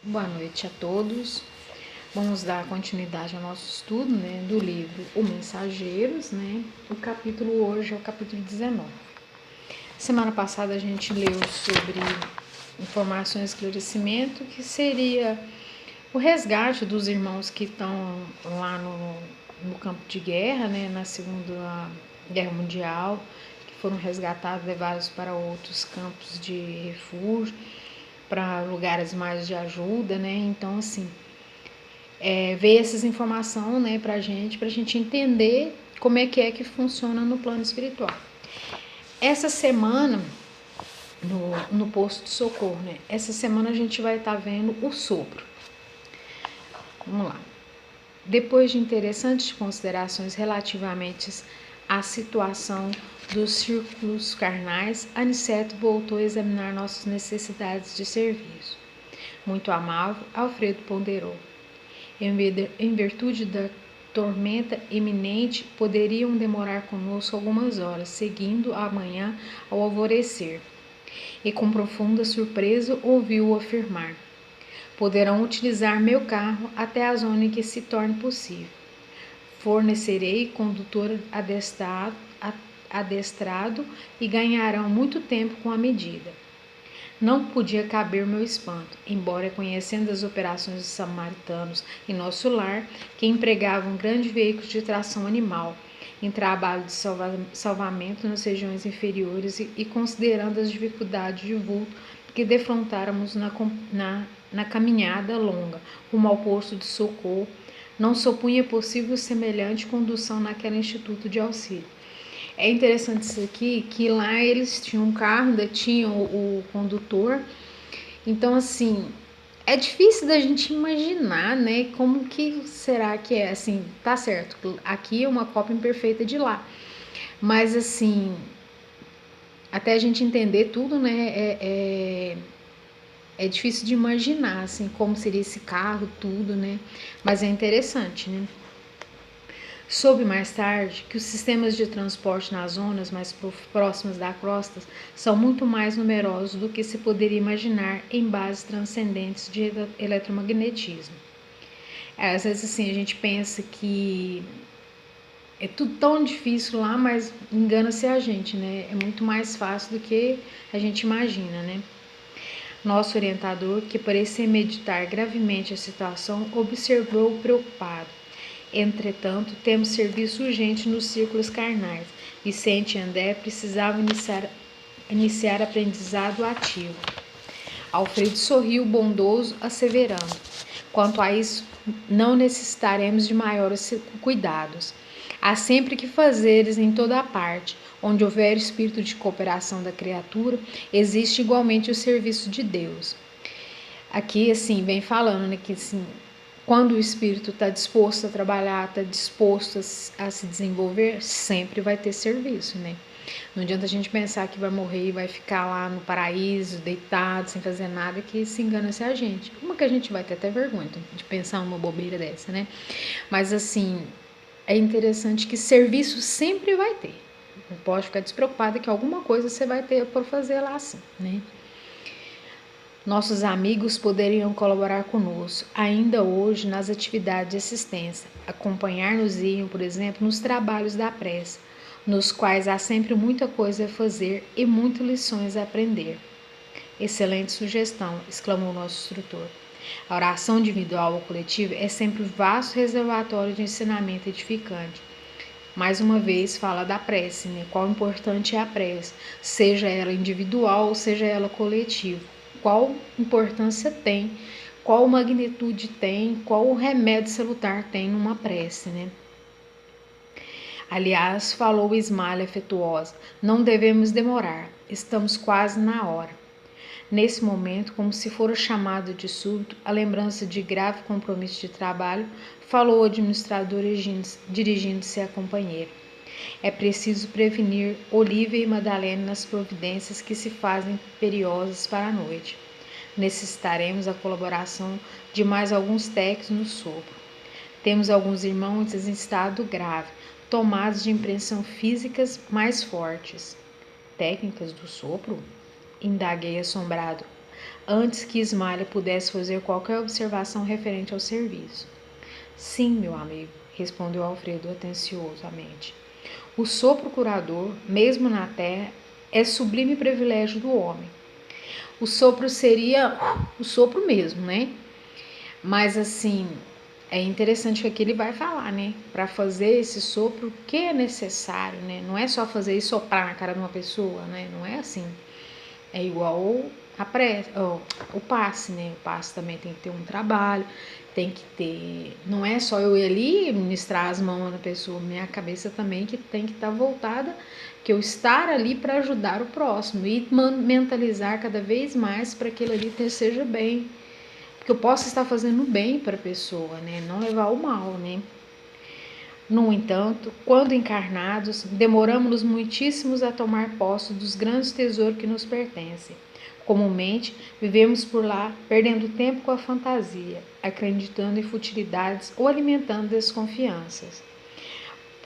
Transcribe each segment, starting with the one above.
Boa noite a todos. Vamos dar continuidade ao nosso estudo, do livro O Mensageiros, O capítulo hoje é o capítulo 19. Semana passada a gente leu sobre informação e esclarecimento, que seria o resgate dos irmãos que estão lá no campo de guerra, na Segunda Guerra Mundial, que foram resgatados, levados para outros campos de refúgio, para lugares mais de ajuda, Então, assim, ver essas informações, pra gente entender como é que funciona no plano espiritual. Essa semana, no posto de socorro, Essa semana a gente vai estar vendo o sopro. Vamos lá. Depois de interessantes considerações relativamente à situação dos círculos carnais, Aniceto voltou a examinar nossas necessidades de serviço. Muito amável, Alfredo ponderou. Em virtude da tormenta iminente, poderiam demorar conosco algumas horas, seguindo amanhã ao alvorecer. E com profunda surpresa ouviu-o afirmar: poderão utilizar meu carro até a zona em que se torne possível. Fornecerei condutor adestrado e ganharão muito tempo com a medida. Não podia caber meu espanto, embora conhecendo as operações dos samaritanos em nosso lar, que empregavam grande veículo de tração animal, em trabalho de salvamento nas regiões inferiores e considerando as dificuldades de vulto que defrontáramos na caminhada longa rumo ao posto de socorro, não supunha possível semelhante condução naquele instituto de auxílio. É interessante isso aqui, que lá eles tinham um carro, ainda tinham o condutor. Então, assim, é difícil da gente imaginar, como que será que é, assim, tá certo, aqui é uma cópia imperfeita de lá. Mas, assim, até a gente entender tudo, é difícil de imaginar, assim, como seria esse carro, tudo, Mas é interessante, Soube mais tarde que os sistemas de transporte nas zonas mais próximas da costa são muito mais numerosos do que se poderia imaginar em bases transcendentes de eletromagnetismo. Às vezes, assim, a gente pensa que é tudo tão difícil lá, mas engana-se a gente, É muito mais fácil do que a gente imagina, Nosso orientador, que parecia meditar gravemente a situação, observou preocupado. Entretanto, temos serviço urgente nos círculos carnais. Vicente e André precisavam iniciar aprendizado ativo. Alfredo sorriu bondoso, asseverando: quanto a isso, não necessitaremos de maiores cuidados. Há sempre que fazeres em toda a parte. Onde houver espírito de cooperação da criatura, existe igualmente o serviço de Deus. Aqui, assim, vem falando, que assim, quando o espírito está disposto a trabalhar, está disposto a se desenvolver, sempre vai ter serviço, Não adianta a gente pensar que vai morrer e vai ficar lá no paraíso, deitado, sem fazer nada, que se engana-se a gente. Como que a gente vai ter até vergonha de pensar uma bobeira dessa, Mas, assim, é interessante que serviço sempre vai ter. Não pode ficar despreocupada que alguma coisa você vai ter por fazer lá assim, Nossos amigos poderiam colaborar conosco, ainda hoje, nas atividades de assistência. Acompanhar-nos-iam, por exemplo, nos trabalhos da prece, nos quais há sempre muita coisa a fazer e muitas lições a aprender. Excelente sugestão, exclamou nosso instrutor. A oração individual ou coletiva é sempre um vasto reservatório de ensinamento edificante. Mais uma vez fala da prece, Qual importante é a prece, seja ela individual ou seja ela coletiva. Qual importância tem, qual magnitude tem, qual remédio salutar tem numa prece, Aliás, falou Ismalha afetuosa, não devemos demorar, estamos quase na hora. Nesse momento, como se fora chamado de súbito, a lembrança de grave compromisso de trabalho, falou o administrador dirigindo-se à companheira. É preciso prevenir Olívia e Madalena nas providências que se fazem imperiosas para a noite. Necessitaremos a colaboração de mais alguns técnicos no sopro. Temos alguns irmãos em estado grave, tomados de impressão físicas mais fortes. Técnicas do sopro? Indaguei assombrado. antes que Ismália pudesse fazer qualquer observação referente ao serviço. Sim, meu amigo, respondeu Alfredo atenciosamente. O sopro curador, mesmo na terra, é sublime privilégio do homem. O sopro seria o sopro mesmo, né? Mas assim, é interessante que aqui ele vai falar, né? Para fazer esse sopro, o que é necessário, né? Não é só fazer e soprar na cara de uma pessoa, né? Não é assim. É igual o passe, né? O passe também tem que ter um trabalho, tem que ter. Não é só eu ir ali ministrar as mãos na pessoa, minha cabeça também que tem que estar voltada, que eu estar ali para ajudar o próximo e mentalizar cada vez mais para que ele ali seja bem. Porque eu posso estar fazendo bem para a pessoa, né? Não levar o mal, né? No entanto, quando encarnados, demoramos-nos muitíssimos a tomar posse dos grandes tesouros que nos pertencem. Comumente, vivemos por lá, perdendo tempo com a fantasia, acreditando em futilidades ou alimentando desconfianças.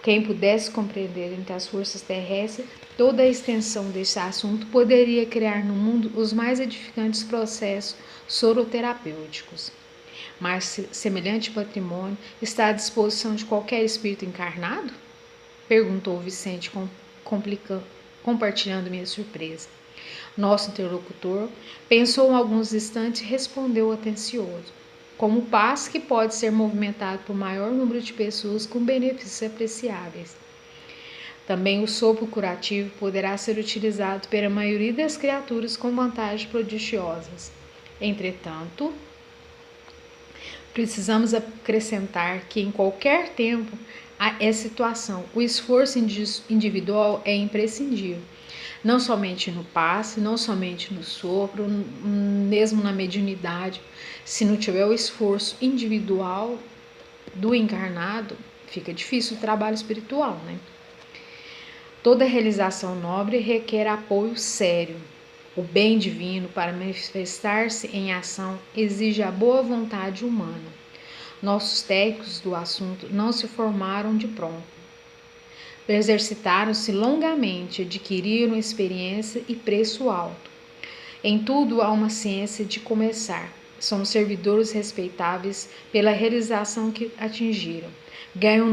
Quem pudesse compreender entre as forças terrestres toda a extensão deste assunto poderia criar no mundo os mais edificantes processos soroterapêuticos. Mas semelhante patrimônio está à disposição de qualquer espírito encarnado? Perguntou Vicente, compartilhando minha surpresa. Nosso interlocutor pensou alguns instantes e respondeu atencioso. Como o passe que pode ser movimentado por maior número de pessoas com benefícios apreciáveis. Também o sopro curativo poderá ser utilizado pela maioria das criaturas com vantagens prodigiosas. Entretanto, precisamos acrescentar que em qualquer tempo é situação, o esforço individual é imprescindível, não somente no passe, não somente no sopro, mesmo na mediunidade. Se não tiver o esforço individual do encarnado, fica difícil o trabalho espiritual, né? Toda realização nobre requer apoio sério. O bem divino, para manifestar-se em ação, exige a boa vontade humana. Nossos técnicos do assunto não se formaram de pronto. Exercitaram-se longamente, adquiriram experiência e preço alto. Em tudo há uma ciência de começar. São servidores respeitáveis pela realização que atingiram. Ganham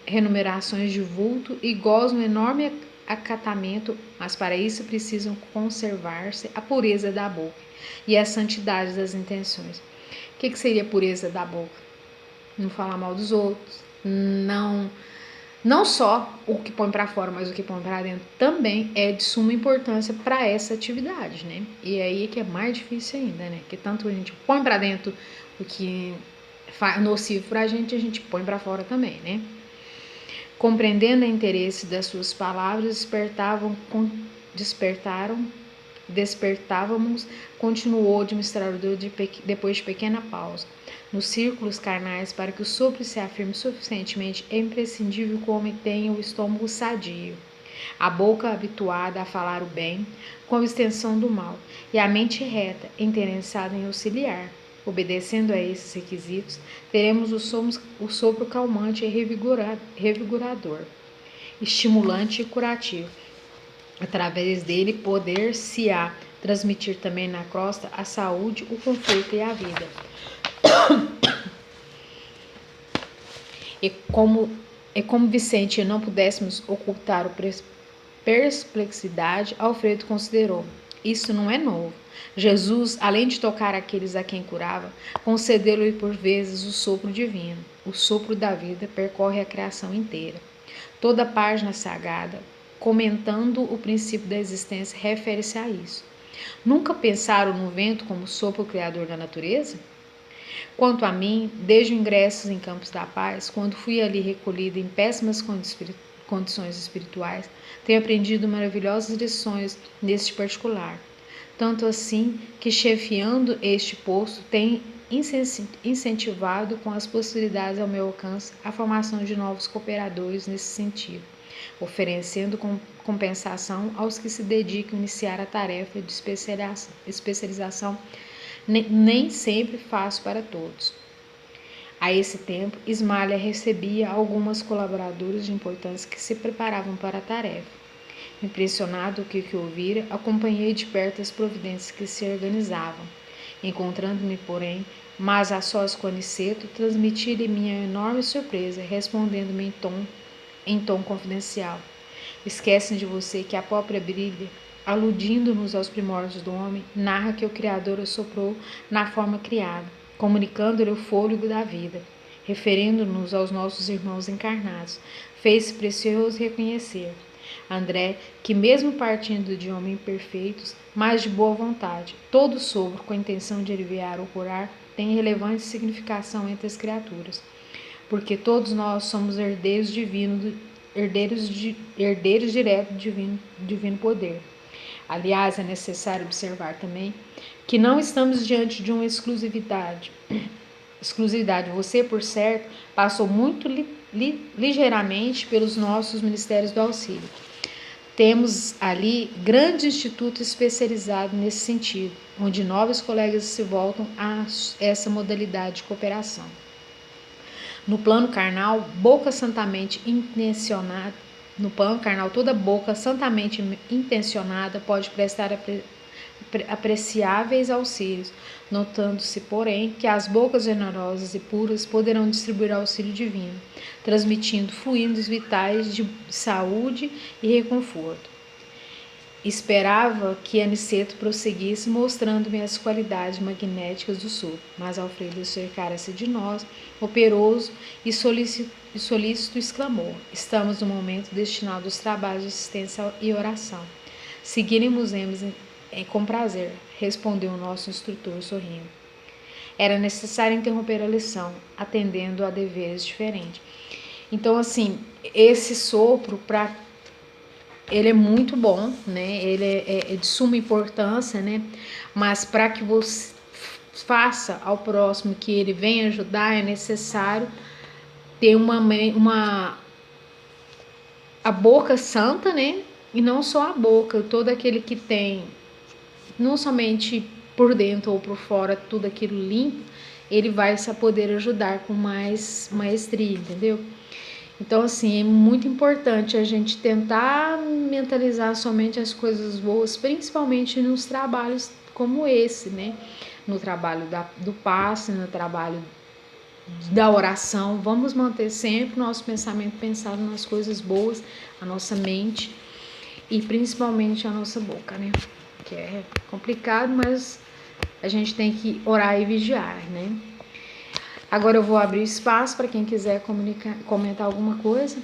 remunerações de vulto e gozam enorme acatamento, mas para isso precisam conservar-se a pureza da boca e a santidade das intenções. O que seria pureza da boca? Não falar mal dos outros, não só o que põe para fora, mas o que põe para dentro também é de suma importância para essa atividade, né? E aí é que é mais difícil ainda, né? Porque tanto a gente põe para dentro o que é nocivo para a gente põe para fora também, né? Compreendendo o interesse das suas palavras, despertávamos, continuou o administrador depois de pequena pausa. Nos círculos carnais, para que o sopro se afirme suficientemente, é imprescindível que o homem tenha o estômago sadio, a boca habituada a falar o bem, com a extensão do mal, e a mente reta, interessada em auxiliar. Obedecendo a esses requisitos, teremos o sopro calmante e revigorador, estimulante e curativo. Através dele, poder-se-á transmitir também na crosta a saúde, o conforto e a vida. E como Vicente não pudéssemos ocultar a perplexidade, Alfredo considerou: isso não é novo. Jesus, além de tocar aqueles a quem curava, concedeu-lhe por vezes o sopro divino. O sopro da vida percorre a criação inteira. Toda a página sagrada, comentando o princípio da existência, refere-se a isso. Nunca pensaram no vento como sopro criador da natureza? Quanto a mim, desde o ingresso em Campos da Paz, quando fui ali recolhida em péssimas condições espirituais, tenho aprendido maravilhosas lições neste particular. Tanto assim que, chefiando este posto, tem incentivado com as possibilidades ao meu alcance a formação de novos cooperadores nesse sentido, oferecendo compensação aos que se dedicam a iniciar a tarefa de especialização, nem sempre fácil para todos. A esse tempo, Ismália recebia algumas colaboradoras de importância que se preparavam para a tarefa. Impressionado com o que ouvira, acompanhei de perto as providências que se organizavam. Encontrando-me, porém, mas a sós com Aniceto, transmiti-lhe minha enorme surpresa, respondendo-me em tom confidencial. Esquecem de você que a própria Bíblia, aludindo-nos aos primórdios do homem, narra que o Criador o soprou na forma criada, comunicando-lhe o fôlego da vida, referindo-nos aos nossos irmãos encarnados. Fez-se precioso reconhecer, André, que mesmo partindo de homens imperfeitos, mas de boa vontade, todo sopro com a intenção de aliviar ou curar, tem relevante significação entre as criaturas, porque todos nós somos herdeiros divinos, herdeiros diretos do divino poder. Aliás, é necessário observar também que não estamos diante de uma exclusividade. Você, por certo, passou muito ligeiramente pelos nossos ministérios do auxílio. Temos ali grande instituto especializado nesse sentido, onde novos colegas se voltam a essa modalidade de cooperação. No plano carnal, toda boca santamente intencionada pode prestar apreciáveis auxílios, notando-se, porém, que as bocas generosas e puras poderão distribuir auxílio divino, transmitindo fluidos vitais de saúde e reconforto. Esperava que Aniceto prosseguisse, mostrando-me as qualidades magnéticas do sopro, mas Alfredo cercara-se de nós, operoso e solícito exclamou: estamos no momento destinado aos trabalhos de assistência e oração. Seguiremos com prazer, respondeu o nosso instrutor sorrindo. Era necessário interromper a lição, atendendo a deveres diferentes. Então, assim, esse sopro ele é muito bom, né? Ele é de suma importância, né? Mas para que você faça ao próximo que ele venha ajudar, é necessário ter a boca santa, né? E não só a boca, todo aquele que tem, não somente por dentro ou por fora, tudo aquilo limpo, ele vai poder ajudar com mais maestria, entendeu? Então, assim, é muito importante a gente tentar mentalizar somente as coisas boas, principalmente nos trabalhos como esse, né? No trabalho do passe, no trabalho da oração. Vamos manter sempre o nosso pensamento pensado nas coisas boas, a nossa mente e principalmente a nossa boca, né? Que é complicado, mas a gente tem que orar e vigiar, né? Agora eu vou abrir espaço para quem quiser comentar alguma coisa.